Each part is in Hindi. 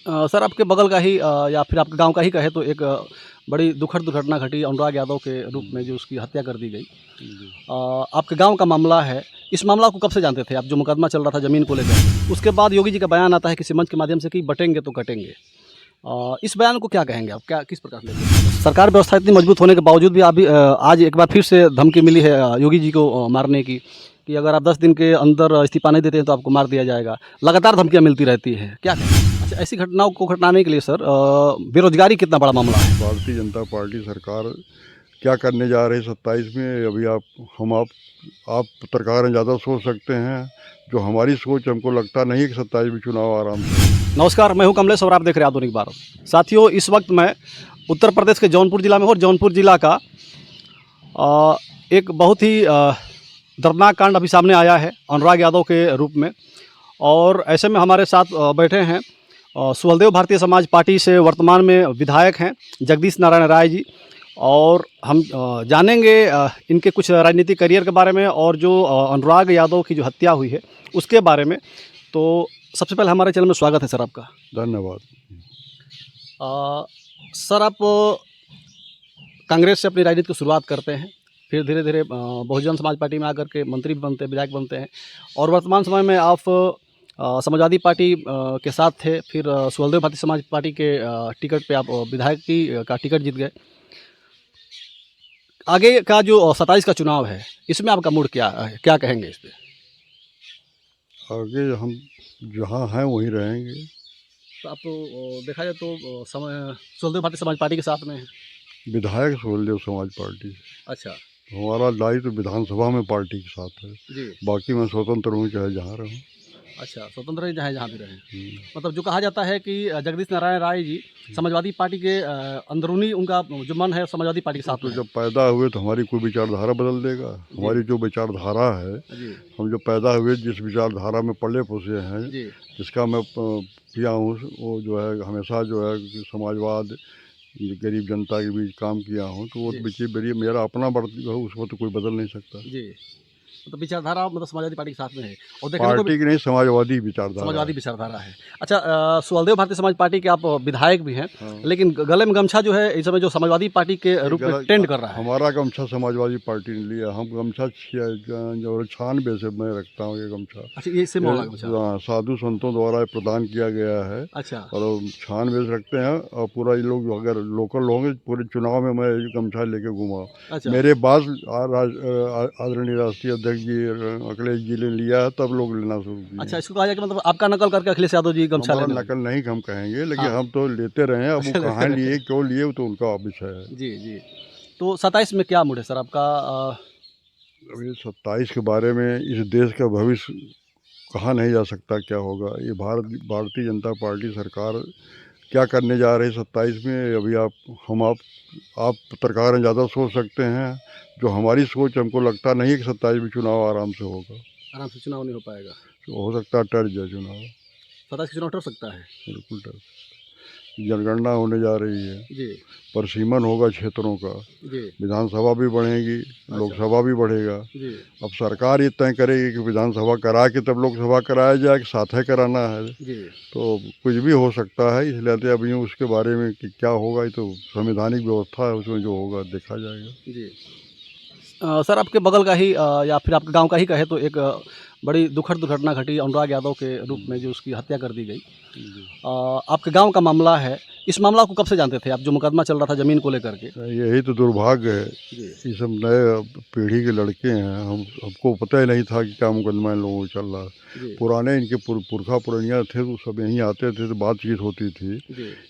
सर आपके बगल का ही या फिर आपके गांव का ही कहे तो एक बड़ी दुखद दुर्घटना घटी अनुराग यादव के रूप में जो उसकी हत्या कर दी गई। आपके गांव का मामला है। इस मामला को कब से जानते थे आप, जो मुकदमा चल रहा था ज़मीन को लेकर? उसके बाद योगी जी का बयान आता है किसी मंच के माध्यम से कि बटेंगे तो कटेंगे। इस बयान को क्या कहेंगे आप, क्या किस प्रकार से लेते हैं? सरकार व्यवस्था इतनी मजबूत होने के बावजूद भी अभी आज एक बार फिर से धमकी मिली है योगी जी को मारने की, कि अगर आप 10 दिन के अंदर इस्तीफा नहीं देते हैं तो आपको मार दिया जाएगा। लगातार धमकियाँ मिलती रहती है, क्या कहें? अच्छा, ऐसी घटनाओं को घटाने के लिए सर बेरोजगारी कितना बड़ा मामला है? भारतीय जनता पार्टी सरकार क्या करने जा रही है 27 में, अभी आप पत्रकार हैं, ज़्यादा सोच सकते हैं। जो हमारी सोच, हमको लगता नहीं कि 27 में चुनाव आराम से। नमस्कार, मैं हूं कमलेश और आप देख रहे हैं आधुनिक भारत। साथियों, इस वक्त मैं उत्तर प्रदेश के जौनपुर जिला में हूं और जौनपुर जिला का एक बहुत ही दर्दनाक कांड अभी सामने आया है अनुराग यादव के रूप में। और ऐसे में हमारे साथ बैठे हैं सुहलदेव भारतीय समाज पार्टी से वर्तमान में विधायक हैं जगदीश नारायण राय जी, और हम जानेंगे इनके कुछ राजनीतिक करियर के बारे में और जो अनुराग यादव की जो हत्या हुई है उसके बारे में। तो सबसे पहले हमारे चैनल में स्वागत है सर आपका। धन्यवाद। सर, आप कांग्रेस से अपनी राजनीति की शुरुआत करते हैं, फिर धीरे धीरे बहुजन समाज पार्टी में आकर के मंत्री भी बनते हैं, विधायक बनते हैं, और वर्तमान समय में आप समाजवादी पार्टी के साथ थे। फिर सुहलदेव भारतीय समाज पार्टी के टिकट पे आप विधायक का टिकट जीत गए। आगे का जो 27 का चुनाव है, इसमें आपका मूड क्या है, क्या कहेंगे इस पे? आगे हम जहाँ हैं वहीं रहेंगे। तो आप तो देखा जाए तो सुहलदेव भारतीय समाज पार्टी के साथ में है। विधायक सुहलदेव समाज पार्टी। अच्छा हमारा दायित्व तो विधानसभा में पार्टी के साथ है जी। बाकी मैं स्वतंत्र हूँ, चाहे जहाँ रहूँ। अच्छा, स्वतंत्र ही जहाँ भी रहे। मतलब जो कहा जाता है कि जगदीश नारायण राय जी समाजवादी पार्टी के अंदरूनी उनका जो मन है समाजवादी पार्टी के साथ तो में है। जब पैदा हुए तो हमारी कोई विचारधारा बदल देगा? हमारी जो विचारधारा है, जी हम जो पैदा हुए जिस विचारधारा में पले पुसे हैं, जी जिसका मैं किया हूँ, वो जो है हमेशा जो है कि समाजवाद, गरीब जनता के बीच काम किया हूँ, तो वो मेरा अपना बढ़ती है, उसको तो कोई बदल नहीं सकता। जी। मतलब विचारधारा मतलब समाजवादी पार्टी के साथ में है, और देखने को पार्टी की नहीं, समाजवादी विचारधारा। समाजवादी विचारधारा है। अच्छा, सुहलदेव भारतीय समाज पार्टी के आप विधायक भी हैं। हाँ। लेकिन गले में गमछा जो है इस समय जो समाजवादी पार्टी के रूप में ट्रेंड कर रहा है। हमारा गमछा समाजवादी पार्टी ने लिया। हम गमछा जो 96 से मैं रखता हूँ ये गमछा। अच्छा, ये सेम वाला गमछा? हाँ, साधु संतों द्वारा प्रदान किया गया है। अच्छा। और 96 से रखते हैं, और पूरा ये लोग अगर लोकल होंगे पूरे चुनाव में मैं ये गमछा लेके घूमा। अच्छा। मेरे बाद आदरणीय राष्ट्रीय अध्यक्ष जी अखिलेश जी ने लिया है, तब लोग लेना शुरू किए। अच्छा, इसको कहा जाए कि मतलब आपका नकल करके अखिलेश यादव जी गमछा हमारा लेने नकल नहीं हम कहेंगे, लेकिन हाँ। हम तो लेते रहे हैं। अब वो कहाँ लिए, क्यों लिए, तो उनका विषय है। जी जी। तो 27 में क्या मूड है सर आपका? अभी 27 के बारे में इस देश का भविष्य कहा नहीं जा सकता क्या होगा। ये भारतीय जनता पार्टी सरकार क्या करने जा रही है 27 में, अभी आप पत्रकार हैं, ज़्यादा सोच सकते हैं। जो हमारी सोच, हमको लगता नहीं कि 27 में चुनाव आराम से होगा। आराम से चुनाव नहीं हो पाएगा? तो हो सकता है टल जाए चुनाव। 27 चुनाव टल सकता है? बिल्कुल टल। जनगणना होने जा रही है जी परिसीमन होगा क्षेत्रों का, जी। विधानसभा भी बढ़ेगी, लोकसभा भी बढ़ेगा। जी। अब सरकार ये तय करेगी कि विधानसभा करा के तब लोकसभा कराया जाए कि साथ है कराना है। जी। तो कुछ भी हो सकता है, इसलिए अभी उसके बारे में कि क्या होगा, ये तो संवैधानिक व्यवस्था है, उसमें जो होगा देखा जाएगा। जी। सर, आपके बगल का ही या फिर आपके गांव का ही कहे तो एक बड़ी दुखद दुर्घटना घटी अनुराग यादव के रूप में जो उसकी हत्या कर दी गई। आपके गांव का मामला है। इस मामला को कब से जानते थे आप, जो मुकदमा चल रहा था ज़मीन को लेकर के? यही तो दुर्भाग्य है। ये सब नए पीढ़ी के लड़के हैं, हमको पता ही नहीं था कि क्या मुकदमा इन लोगों को चल रहा है। पुराने इनके पुरखा पुरनिया थे, तो सब यहीं आते थे, तो बातचीत होती थी।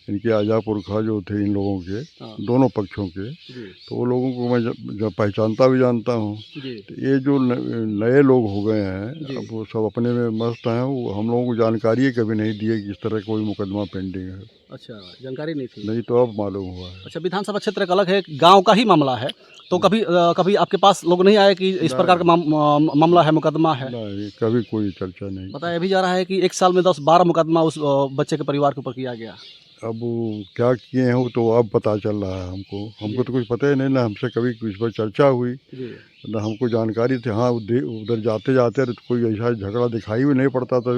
इनके आजा पुरखा जो थे इन लोगों के, दोनों पक्षों के, तो वो लोगों को मैं जब पहचानता भी जानता हूँ। तो ये जो नए लोग हो गए हैं, अब वो सब अपने में मस्त हैं। वो हम लोगों को जानकारी कभी नहीं दी है कि इस तरह कोई मुकदमा पेंडिंग है। अच्छा, जानकारी नहीं थी? नहीं, तो अब मालूम हुआ है। अच्छा, विधानसभा क्षेत्र एक अलग है, गांव का ही मामला है, तो कभी आपके पास लोग नहीं आए कि इस प्रकार का मामला है, मुकदमा है? नहीं, कभी कोई चर्चा नहीं। बताया भी जा रहा है कि एक साल में 10-12 मुकदमा उस बच्चे के परिवार के ऊपर किया गया। अब वो क्या किए हैं वो तो अब पता चल रहा है हमको तो कुछ पता ही नहीं, ना हमसे कभी इस पर चर्चा हुई, जी ना हमको जानकारी थी। हाँ, उधर जाते जाते तो कोई ऐसा झगड़ा दिखाई भी नहीं पड़ता था।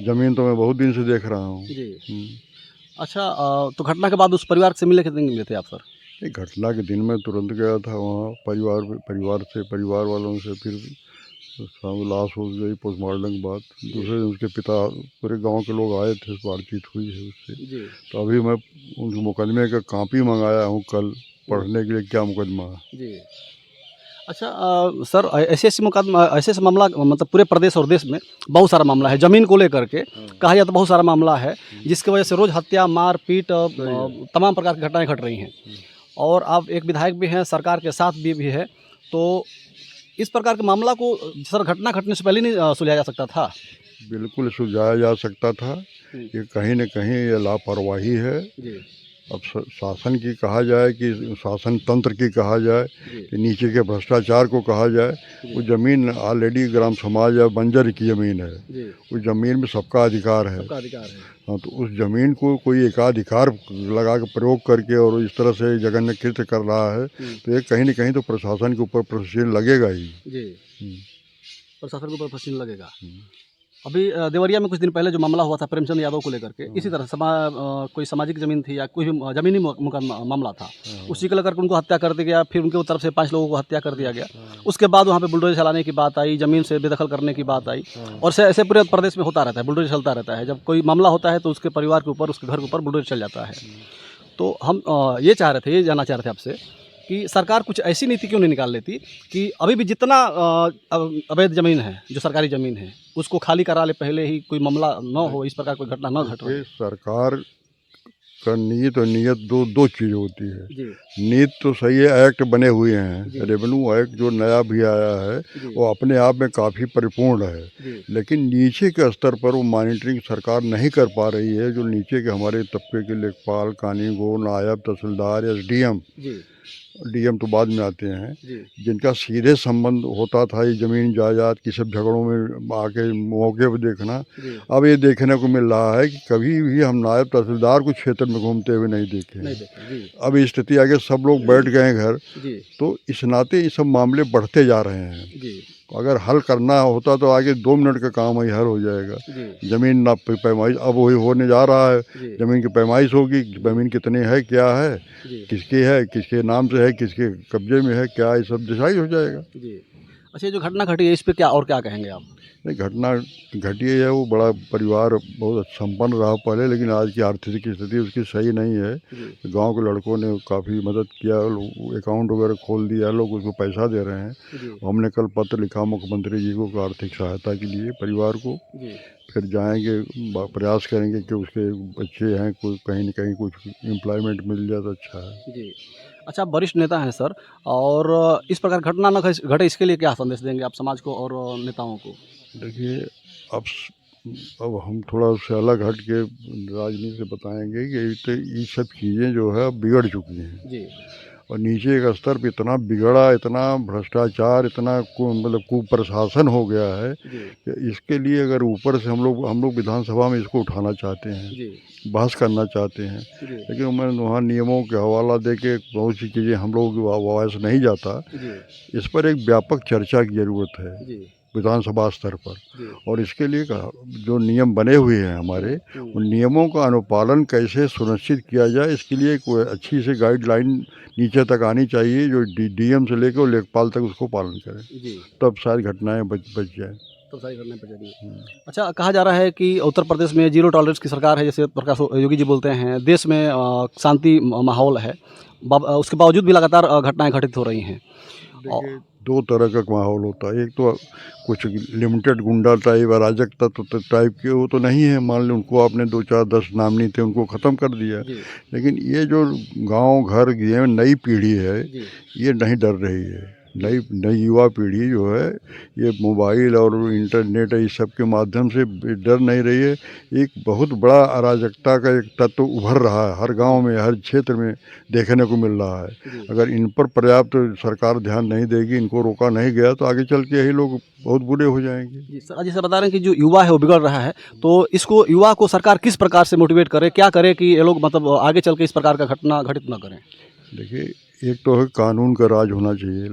ज़मीन तो मैं बहुत दिन से देख रहा हूँ। जी। अच्छा, तो घटना के बाद उस परिवार से मिले कितने दिन मिले थे आप सर? नहीं, घटना के दिन में तुरंत गया था वहाँ परिवार वालों से, फिर शाम लाश हो गई पोस्टमार्टम के बाद। दूसरे दिन उसके पिता, पूरे गांव के लोग आए थे, बातचीत हुई है उससे। जी तो अभी मैं उस मुकदमे का कॉपी मंगाया हूँ कल पढ़ने के लिए, क्या मुकदमा है। जी। अच्छा, सर, ऐसे मुकदमा, ऐसे मामला मतलब पूरे प्रदेश और देश में बहुत सारा मामला है ज़मीन को लेकर के। कहा जाए तो बहुत सारा मामला है जिसकी वजह से रोज़ हत्या, मार पीट, तमाम प्रकार की घटनाएं घट रही हैं। और आप एक विधायक भी हैं, सरकार के साथ भी है, तो इस प्रकार के मामला को सर घटना घटने से पहले नहीं सुलझाया जा सकता था? बिल्कुल सुलझाया जा सकता था। ये कहीं न कहीं ये लापरवाही है। जी अब शासन की कहा जाए कि शासन तंत्र की कहा जाए कि नीचे के भ्रष्टाचार को कहा जाए। वो ज़मीन ऑलरेडी ग्राम समाज या बंजर की ज़मीन है। जी। उस ज़मीन में सबका अधिकार है। सबका अधिकार है। हाँ, तो उस ज़मीन को कोई एकाधिकार लगा के प्रयोग करके और इस तरह से जघन्य कृत्य कर रहा है, तो ये कहीं न कहीं तो प्रशासन के ऊपर प्रश्न लगेगा ही। जी। हुँ, प्रशासन के ऊपर प्रश्न लगेगा। हुँ। अभी देवरिया में कुछ दिन पहले जो मामला हुआ था प्रेमचंद यादव को लेकर के, इसी तरह कोई सामाजिक ज़मीन थी या कोई भी ज़मीनी मुकदमा मामला था, उसी को लेकर के उनको हत्या कर दिया गया। फिर उनके तरफ से 5 लोगों को हत्या कर दिया गया। उसके बाद वहाँ पे बुलडोजर चलाने की बात आई, ज़मीन से बेदखल करने की बात आई, और ऐसे पूरे प्रदेश में होता रहता है, बुलडोजर चलता रहता है। जब कोई मामला होता है तो उसके परिवार के ऊपर, उसके घर के ऊपर बुलडोजर चल जाता है। तो हम ये जानना चाह रहे थे आपसे कि सरकार कुछ ऐसी नीति क्यों नहीं निकाल लेती कि अभी भी जितना अवैध ज़मीन है, जो सरकारी ज़मीन है, उसको खाली करा ले, पहले ही कोई मामला न हो, इस प्रकार कोई घटना न घट रही। ये सरकार का नीयत और नीयत दो चीज़ होती है। जी नीयत तो सही है, एक्ट बने हुए जी। हैं, रेवेन्यू एक्ट जो नया भी आया है जी वो अपने आप में काफ़ी परिपूर्ण है। जी लेकिन नीचे के स्तर पर वो मॉनिटरिंग सरकार नहीं कर पा रही है। जो नीचे के हमारे तबके के लेखपाल, कानूनगो, नायब तहसीलदार, एसडीएम, जी डीएम तो बाद में आते हैं, जी जिनका सीधे संबंध होता था ये ज़मीन जायदाद की सब झगड़ों में आके मौके पर देखना, जी। अब ये देखने को मिल रहा है कि कभी भी हम नायब तहसीलदार को क्षेत्र में घूमते हुए नहीं देखे नहीं हैं। देखा। जी अब स्थिति आगे सब लोग बैठ गए हैं घर, जी तो इस नाते ये सब मामले बढ़ते जा रहे हैं। जी अगर हल करना होता तो आगे 2 मिनट का काम ही हल हो जाएगा। जी ज़मीन ना पैमाइश अब वही होने जा रहा है। जी ज़मीन की पैमाइश होगी, ज़मीन कितनी है, क्या है, जी किसके नाम से है, किसके कब्जे में है, क्या, ये सब डिसाइड हो जाएगा। जी। अच्छा, ये जो घटना घटी है, इस पे क्या कहेंगे आप? नहीं, घटना घटी है, वो बड़ा परिवार बहुत संपन्न रहा पहले, लेकिन आज की आर्थिक स्थिति उसकी सही नहीं है। जी गांव के लड़कों ने काफ़ी मदद किया, अकाउंट वगैरह खोल दिया, लोग उसको पैसा दे रहे हैं। जी हमने कल पत्र लिखा मुख्यमंत्री जी को आर्थिक सहायता के लिए परिवार को। जी फिर जाएंगे, प्रयास करेंगे कि उसके बच्चे हैं, कोई कहीं न कहीं कुछ एम्प्लॉयमेंट मिल जाए तो अच्छा है। जी। अच्छा, आप वरिष्ठ नेता हैं सर, और इस प्रकार घटना न घटे, इसके लिए क्या संदेश देंगे आप समाज को और नेताओं को? देखिए, अब अब हम थोड़ा उससे अलग हट के राजनीति से बताएंगे कि ये सब चीज़ें जो है अब बिगड़ चुकी हैं। जी और नीचे का स्तर पे इतना बिगड़ा, इतना भ्रष्टाचार, इतना मतलब कुप्रशासन हो गया है जी कि इसके लिए अगर ऊपर से हम लोग विधानसभा में इसको उठाना चाहते हैं, जी बहस करना चाहते हैं, जी लेकिन मैं वहाँ नियमों के हवाला दे के बहुत सी चीज़ें हम लोग आवाज़ नहीं जाता। जी इस पर एक व्यापक चर्चा की ज़रूरत है जी विधानसभा स्तर पर। जी। और इसके लिए जो नियम बने हुए हैं हमारे, उन नियमों का अनुपालन कैसे सुनिश्चित किया जाए, इसके लिए कोई अच्छी सी गाइडलाइन नीचे तक आनी चाहिए, जो डीएम से लेकर और लेखपाल तक उसको पालन करें, जी। तब सारी घटनाएं बच जाएं। तो सारी घटनाएं बच जाएंगी। अच्छा, कहा जा रहा है कि उत्तर प्रदेश में जीरो टॉलरेंस की सरकार है, जैसे प्रकाश योगी जी बोलते हैं। देश में शांति माहौल है, उसके बावजूद भी लगातार घटनाएं घटित हो रही हैं। देखिए, दो तरह का माहौल होता है। एक तो कुछ लिमिटेड गुंडा टाइप, अराजक तत्व टाइप के, वो तो नहीं है। मान लो उनको आपने 2 4 10 नामनी थे, उनको ख़त्म कर दिया। जी लेकिन ये जो गांव घर ये नई पीढ़ी है, जी ये नहीं डर रही है। नई नई युवा पीढ़ी जो है ये मोबाइल और इंटरनेट इस सब के माध्यम से डर नहीं रही है। एक बहुत बड़ा अराजकता का एक तत्व उभर रहा है, हर गांव में, हर क्षेत्र में देखने को मिल रहा है। अगर इन पर पर्याप्त सरकार ध्यान नहीं देगी, इनको रोका नहीं गया, तो आगे चल के यही लोग बहुत बुरे हो जाएंगे। जी सर, जैसे बता रहे हैं कि जो युवा है वो बिगड़ रहा है, तो इसको युवा को सरकार किस प्रकार से मोटिवेट करे, क्या करे कि ये लोग मतलब आगे चल के इस प्रकार का घटना घटित ना करें? देखिए, एक तो है कानून का राज होना चाहिए।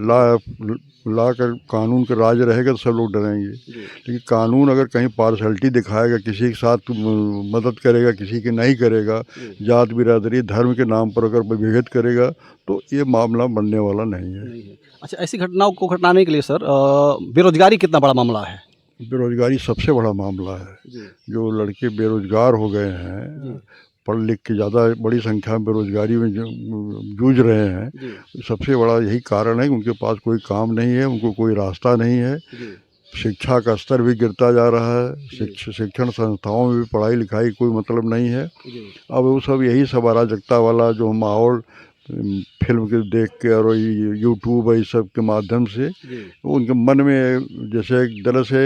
ला का कानून का राज रहेगा तो सब लोग डरेंगे। लेकिन कानून अगर कहीं पार्शलिटी दिखाएगा, किसी के साथ मदद करेगा, किसी की नहीं करेगा, जात बिरादरी धर्म के नाम पर अगर विभेद करेगा, तो ये मामला बनने वाला नहीं है। अच्छा, ऐसी घटनाओं को घटाने के लिए सर बेरोजगारी कितना बड़ा मामला है? बेरोजगारी सबसे बड़ा मामला है। जो लड़के बेरोजगार हो गए हैं, पढ़ लिख के ज़्यादा बड़ी संख्या में बेरोजगारी में जूझ रहे हैं, सबसे बड़ा यही कारण है कि उनके पास कोई काम नहीं है, उनको कोई रास्ता नहीं है। शिक्षा का स्तर भी गिरता जा रहा है, शिक्षण संस्थाओं में भी पढ़ाई लिखाई कोई मतलब नहीं है। अब वो सब यही सब अराजकता वाला जो माहौल फिल्म के देख के और यूट्यूब इस सब के माध्यम से उनके मन में जैसे एक तरह से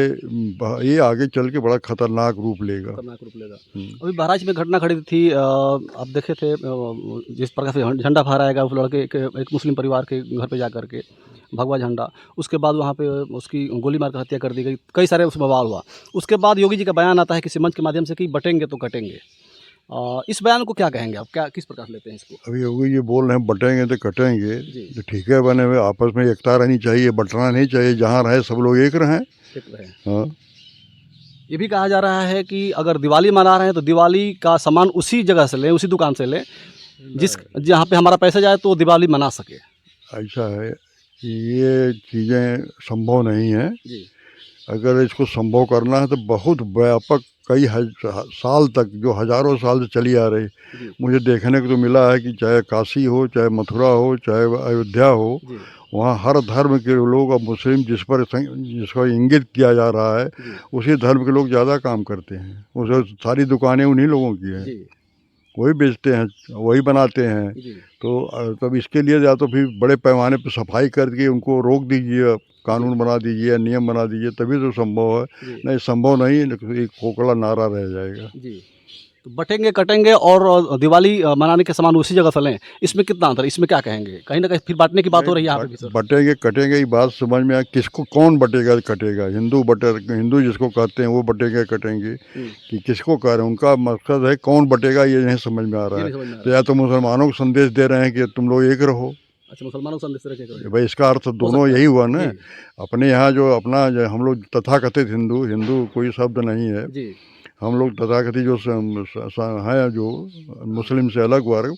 ये आगे चल के बड़ा खतरनाक रूप लेगा। अभी बहराइच में घटना घटी थी, आप देखे थे जिस प्रकार से झंडा फहराएगा उस लड़के एक मुस्लिम परिवार के घर पे जा कर के भगवा झंडा, उसके बाद वहाँ पे उसकी गोली मार कर हत्या कर दी गई, कई सारे उसमें बवाल हुआ। उसके बाद योगी जी का बयान आता है किसी मंच के माध्यम से कि बटेंगे तो कटेंगे। इस बयान को क्या कहेंगे आप, क्या किस प्रकार से लेते हैं इसको? अभी योगी जी बोल रहे हैं बटेंगे तो कटेंगे, तो ठीक है, बने हुए आपस में एकता रहनी चाहिए, बटना नहीं चाहिए, जहाँ रहे सब लोग एक रहें। हाँ, ये भी कहा जा रहा है कि अगर दिवाली मना रहे हैं तो दिवाली का सामान उसी जगह से लें, उसी दुकान से लें जहाँ पे हमारा पैसा जाए तो दिवाली मना सके। ऐसा है कि ये चीज़ें संभव नहीं है। अगर इसको संभव करना है तो बहुत व्यापक कई साल तक, जो हज़ारों साल से चली आ रही, मुझे देखने को तो मिला है कि चाहे काशी हो, चाहे मथुरा हो, चाहे अयोध्या हो, वहाँ हर धर्म के लोग, अब मुस्लिम जिसको इंगित किया जा रहा है, उसी धर्म के लोग ज़्यादा काम करते हैं। उसे सारी दुकानें उन्हीं लोगों की हैं, वही बेचते हैं, वही बनाते हैं। तो तब इसके लिए या तो फिर बड़े पैमाने पर सफाई करके उनको रोक दीजिए, कानून बना दीजिए, नियम बना दीजिए, तभी तो संभव है। नहीं, संभव नहीं, एक खोखला नारा रह जाएगा। तो बटेंगे कटेंगे और दिवाली मनाने के सामान उसी जगह से लें, इसमें कितना अंतर, इसमें क्या कहेंगे? कहीं ना कहीं फिर बांटने की बात हो रही है यहाँ पे भी सर। बटेंगे कटेंगे, ये बात समझ में आए, किसको कौन बटेगा कटेगा? हिंदू जिसको कहते हैं वो बटेंगे कटेंगे, कि किसको कह रहे हैं? उनका मकसद है कौन बटेगा, ये नहीं समझ में आ रहा है। तो या तो मुसलमानों को संदेश दे रहे हैं कि तुम लोग एक रहो। अच्छा, मुसलमानों को संदेश रखेगा भाई, इसका अर्थ दोनों यही हुआ ना। अपने यहाँ जो अपना जो हम लोग तथाकथित हिंदू कोई शब्द नहीं है, हम लोग तथाकथित जो हैं, जो मुस्लिम से अलग वर्ग,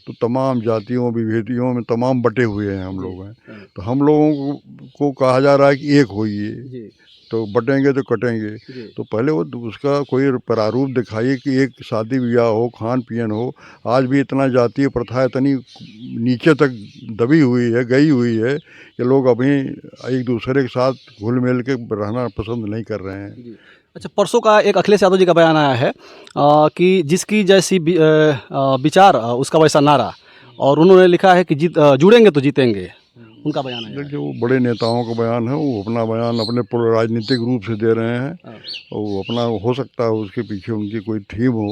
तो तमाम जातियों विभेदियों में तमाम बटे हुए हैं हम लोग हैं। तो हम लोगों को कहा जा रहा है कि एक होइए, तो बटेंगे तो कटेंगे। तो पहले वो उसका कोई प्रारूप दिखाइए कि एक शादी ब्याह हो, खान पियन हो। आज भी इतना जातीय प्रथा इतनी नीचे तक दबी हुई है, गई हुई है कि लोग अभी एक दूसरे के साथ घुल मिल के रहना पसंद नहीं कर रहे हैं। अच्छा, परसों का एक अखिलेश यादव जी का बयान आया है कि जिसकी जैसी विचार उसका वैसा नारा, और उन्होंने लिखा है कि जुड़ेंगे तो जीतेंगे, उनका बयान है। देखिए, वो बड़े नेताओं का बयान है, वो अपना बयान अपने राजनीतिक रूप से दे रहे हैं, और वो अपना, हो सकता है उसके पीछे उनकी कोई थीम हो,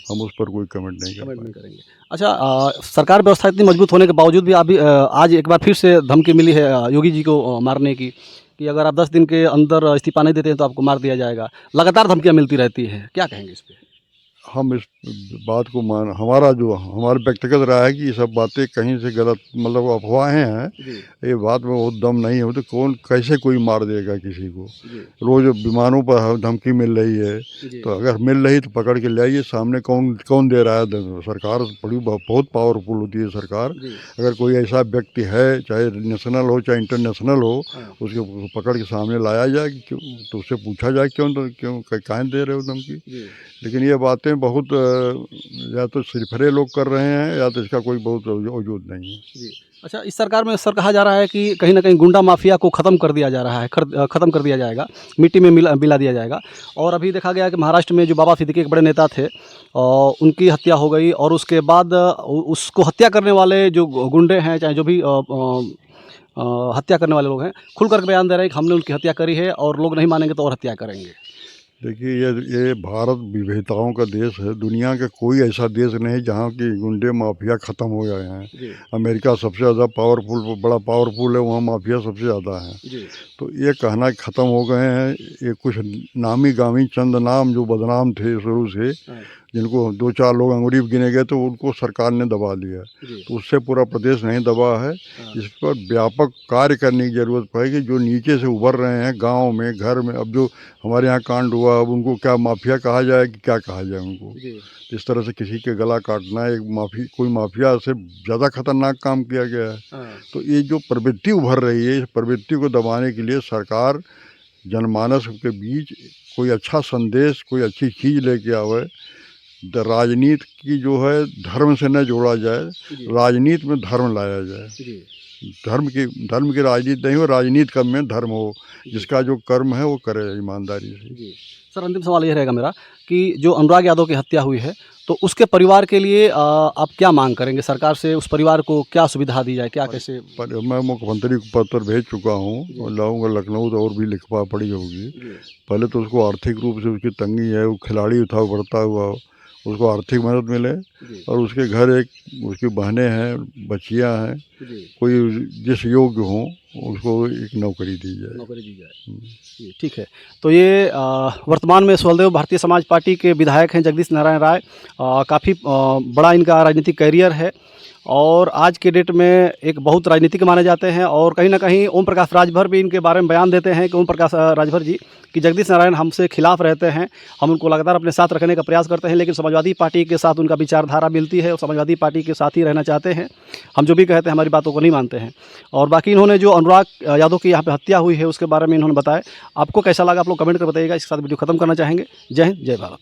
हम उस पर कोई कमेंट नहीं करेंगे। अच्छा, सरकार व्यवस्था इतनी मजबूत होने के बावजूद भी अभी आज एक बार फिर से धमकी मिली है योगी जी को मारने की, कि अगर आप 10 दिन के अंदर इस्तीफा नहीं देते हैं तो आपको मार दिया जाएगा। लगातार धमकियाँ मिलती रहती हैं, क्या कहेंगे इस पर? हम इस बात को हमारा व्यक्तिगत राय है कि ये सब बातें कहीं से गलत, मतलब अफवाहें हैं। ये बात में बहुत दम नहीं है। तो कौन कैसे कोई मार देगा किसी को? रोज़ विमानों पर धमकी मिल रही है, तो अगर मिल रही तो पकड़ के ले आइए सामने। कौन दे रहा है? सरकार बहुत पावरफुल होती है सरकार। अगर कोई ऐसा व्यक्ति है, चाहे नेशनल हो चाहे इंटरनेशनल हो, उसको पकड़ के सामने लाया जाए, तो उससे पूछा जाए क्यों काहे दे रहे हो धमकी। लेकिन ये बातें बहुत या तो सिरफरे लोग कर रहे हैं, या तो इसका कोई बहुत वजूद नहीं है। अच्छा, इस सरकार में सर कहा जा रहा है कि कहीं ना कहीं गुंडा माफिया को ख़त्म कर दिया जा रहा है, ख़त्म कर दिया जाएगा, मिट्टी में मिला दिया जाएगा। और अभी देखा गया कि महाराष्ट्र में जो बाबा सिद्दीकी एक बड़े नेता थे, उनकी हत्या हो गई, और उसके बाद उसको हत्या करने वाले जो गुंडे हैं, चाहे जो भी हत्या करने वाले लोग हैं, खुल कर बयान दे रहे हैं कि हमने उनकी हत्या करी है और लोग नहीं मानेंगे तो और हत्या करेंगे। देखिए, ये भारत विविधताओं का देश है। दुनिया का कोई ऐसा देश नहीं जहाँ की गुंडे माफिया ख़त्म हो गए हैं। जी अमेरिका सबसे ज़्यादा पावरफुल, बड़ा पावरफुल है, वहाँ माफिया सबसे ज़्यादा है। जी तो ये कहना कि ख़त्म हो गए हैं, ये कुछ नामी गामी चंद नाम जो बदनाम थे शुरू से, हाँ, जिनको 2-4 लोग अंगुरी पे गिने गए, तो उनको सरकार ने दबा लिया। जी तो उससे पूरा प्रदेश नहीं दबा है। हाँ, इस पर व्यापक कार्य करने की ज़रूरत पड़ेगी। जो नीचे से उभर रहे हैं गांव में, घर में, अब जो हमारे यहाँ कांड हुआ, अब उनको क्या माफिया कहा जाए कि क्या कहा जाए उनको? जी इस तरह से किसी के गला काटना, एक कोई माफिया से ज़्यादा खतरनाक काम किया गया है। हाँ, तो ये जो प्रवृत्ति उभर रही है, इस प्रवृत्ति को दबाने के लिए सरकार जनमानस के बीच कोई अच्छा संदेश, कोई अच्छी चीज़ लेके आवे। राजनीति की जो है धर्म से न जोड़ा जाए, जी राजनीति में धर्म लाया जाए। जी धर्म की राजनीति नहीं हो, राजनीति का में धर्म हो। जिसका जो कर्म है वो करे ईमानदारी से। जी। सर, अंतिम सवाल ये रहेगा मेरा कि जो अनुराग यादव की हत्या हुई है, तो उसके परिवार के लिए आप क्या मांग करेंगे सरकार से? उस परिवार को क्या सुविधा दी जाए, क्या कैसे? पर मैं मुख्यमंत्री को पत्र भेज चुका हूँ और लाऊंगा लखनऊ, तो और भी लिखवा पड़ी होगी। जी पहले तो उसको आर्थिक रूप से उसकी तंगी है, वो खिलाड़ी था बढ़ता हुआ, उसको आर्थिक मदद मिले। जी और उसके घर उसकी बहनें हैं, बच्चियां हैं, जी कोई जिस योग्य हों उसको एक नौकरी दी जाए। नौकरी दी जाए। जी, ठीक है। तो ये वर्तमान में स्वलदेव भारतीय समाज पार्टी के विधायक हैं जगदीश नारायण राय। काफ़ी बड़ा इनका राजनीतिक कैरियर है और आज के डेट में एक बहुत राजनीतिक माने जाते हैं और कहीं ना कहीं ओम प्रकाश राजभर भी इनके बारे में बयान देते हैं कि ओम प्रकाश राजभर जी कि जगदीश नारायण हमसे खिलाफ रहते हैं, हम उनको लगातार अपने साथ रखने का प्रयास करते हैं, लेकिन समाजवादी पार्टी के साथ उनका विचारधारा मिलती है और समाजवादी पार्टी के साथ ही रहना चाहते हैं। हम जो भी कहते हैं हमारी बातों को नहीं मानते हैं। और बाकी इन्होंने जो अनुराग यादव की यहाँ पे हत्या हुई है उसके बारे में इन्होंने बताया। आपको कैसा लगा आप लोग कमेंट कर बताइएगा। इसके साथ वीडियो खत्म करना चाहेंगे। जय हिंद, जय भारत।